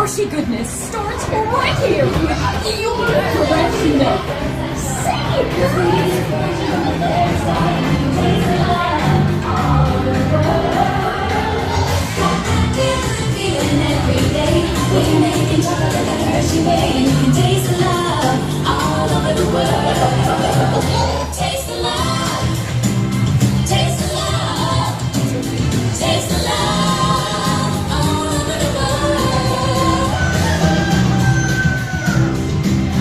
Hershey goodness starts right here with your fresh milk. Every day, we're making chocolate the Hershey way, and you can taste the love all over the world. Taste the love, taste the love, taste the love all over the world.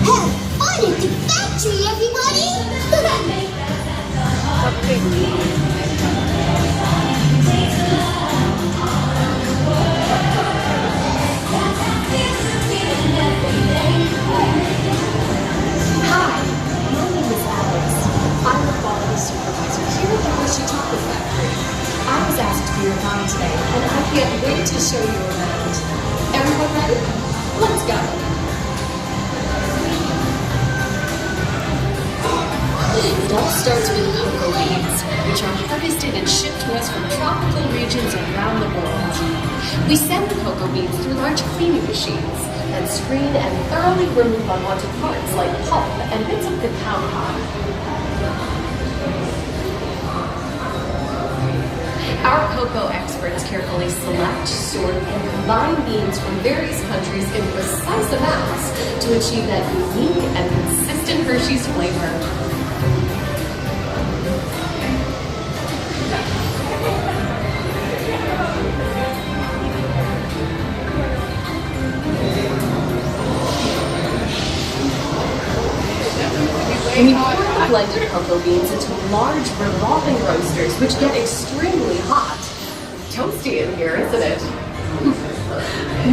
Have fun at the factory, everybody! I was asked to be your guide today, and I can't wait to show you around. Everyone ready? Let's go. It all starts with cocoa beans, which are harvested and shipped to us from tropical regions around the world. We send the cocoa beans through large cleaning machines and screen and thoroughly remove unwanted parts like pulp and bits of cacao pod. Our cocoa experts carefully select, sort, and combine beans from various countries in precise amounts to achieve that unique and consistent Hershey's flavor. We pour the blended cocoa beans into large revolving roasters, which get extremely hot. Toasty in here, isn't it?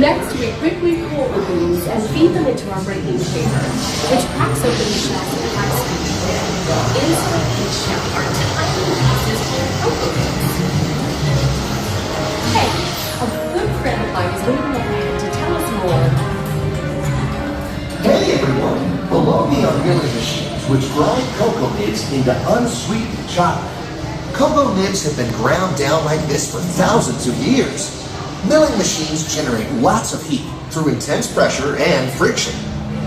Next, we quickly cool the beans and feed them into our breaking chamber, which cracks open the shells at high speed. Inside each shell are tiny pieces of cocoa beans. Hey, a good friend of mine is waiting up ahead to tell us more. Hey everyone! Below me are milling machines which grind cocoa nibs into unsweetened chocolate. Cocoa nibs have been ground down like this for thousands of years. Milling machines generate lots of heat through intense pressure and friction.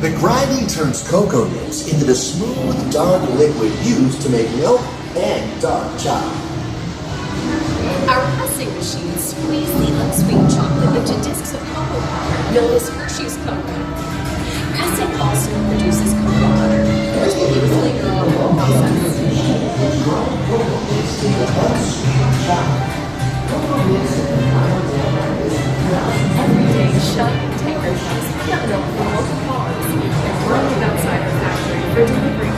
The grinding turns cocoa nibs into the smooth, dark liquid used to make milk and dark chocolate. Our pressing machines squeeze the unsweetened chocolate into discs of cocoa powder known as Hershey's cocoa. Pressing also produces cocoa butter, which can be used later on in the process. Every day, shining tankers use peanut milk from local farms and running outside our factory for delivery.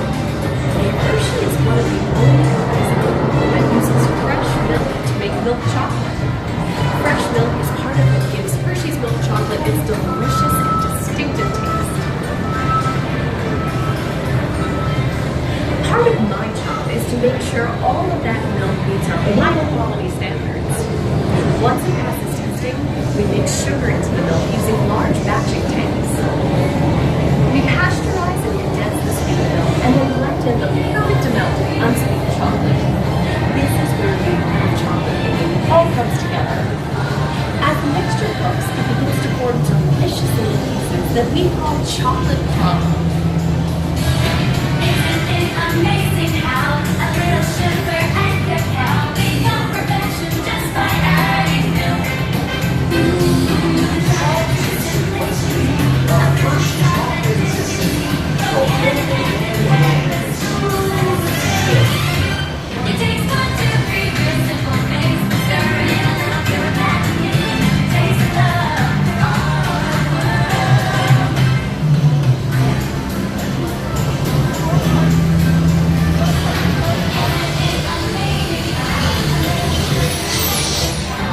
Hershey is one of the only companies in the world that uses fresh milk to make milk chocolate. Fresh milk is part of what gives Hershey's milk chocolate its delicious and distinctive taste. Part of my job is to make sure all of that milk meets our high quality standards. Once it passes testing, we mix sugar into the milk using large batching tanks. We pasteurize and condense the sweet milk and then blend in the perfect amount of unsweetened chocolate. This is where the milk chocolate baking all comes together. As the mixture cooks, it begins to form delicious little pieces that we call chocolate crumb. Amazing how a little sugar and cacao become perfection just by adding milk. It takes 1, 2, 3 real simple things. Stir in a little bit of magic. Taste the love all over the world.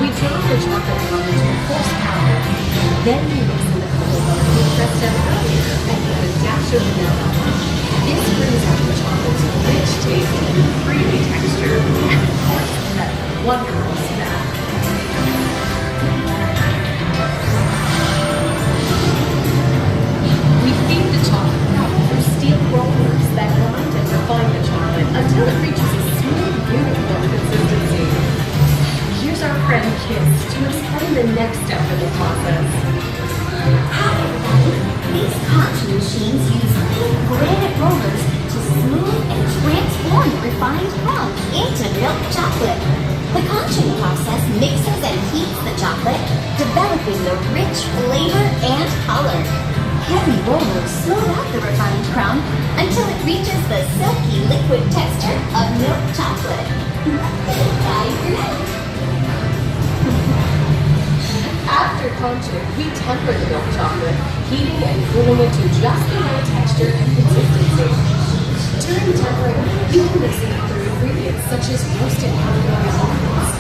We drop the chocolate crumb into a coarse powder. Then we mix in the cocoa butter we pressed down earlier and add a dash of vanilla. This brings out the chocolate's rich taste and creamy texture, and of course that wonderful smell. We feed the chocolate crumb through steel rollers that grind and refine the chocolate until it reaches a smooth, uniform consistency. Here's our friend Kiss to explain the next step of the process. Hi everybody! These confection machines use big granite rollers to smooth and transform the refined crumbs into milk chocolate. The confection process mixes and heats the chocolate, developing the rich flavor and color. Heavy rollers smooth out the refined crumb until it reaches the silky liquid texture of milk chocolate. Bye for now. After conching, we temper the milk chocolate, heating and cooling it to just the right texture and consistency. During tempering, you can mix in other ingredients such as roasted California almonds.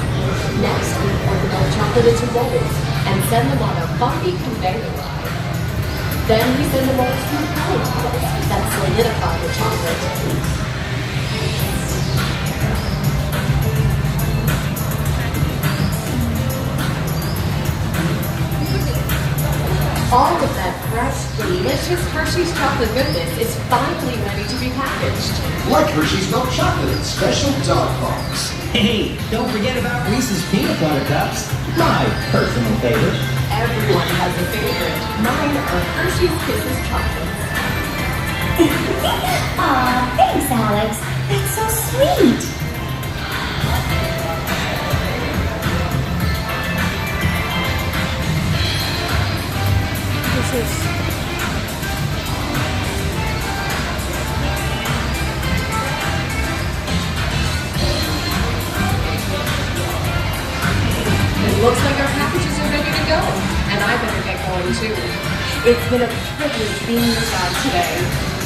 Next, we pour the milk chocolate into molds and send them on a bumpy conveyor line. Then we send the molds through cooling tunnels that solidify the chocolate. All of that fresh, delicious Hershey's chocolate goodness is finally ready to be packaged. Like Hershey's milk chocolate in special dog box. Hey, don't forget about Reese's peanut butter cups. My personal favorite. Everyone has a favorite. Mine are Hershey's Kisses chocolates. Aw, thanks, Alex. That's so sweet. It looks like our packages are ready to go, and I better get going too. It's been a privilege being your guide today.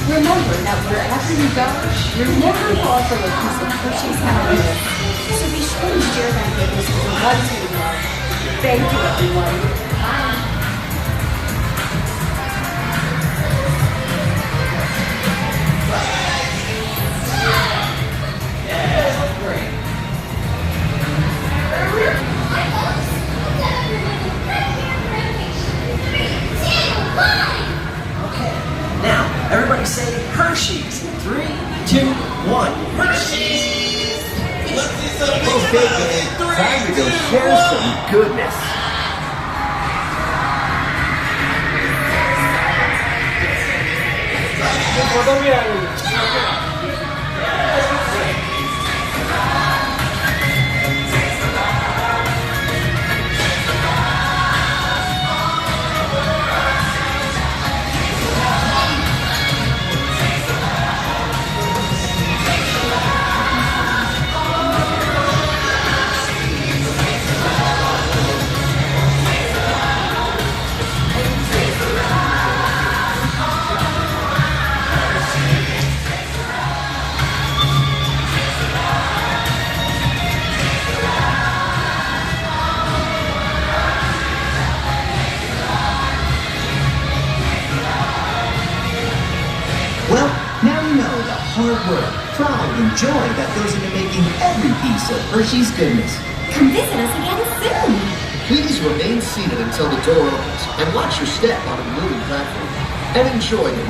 Remember that wherever you go, you're never far from a piece of Hershey's happiness. So be sure to share that goodness with the ones you love. Thank you, everyone. Bye. Okay, now everybody say Hershey's. 3, 2, 1. Hershey's! Okay, gang, time to go share some goodness. Well, now you know the hard work, pride, and joy that goes into making every piece of Hershey's goodness. Come visit us again soon. Please remain seated until the door opens and watch your step on a moving platform. And enjoy the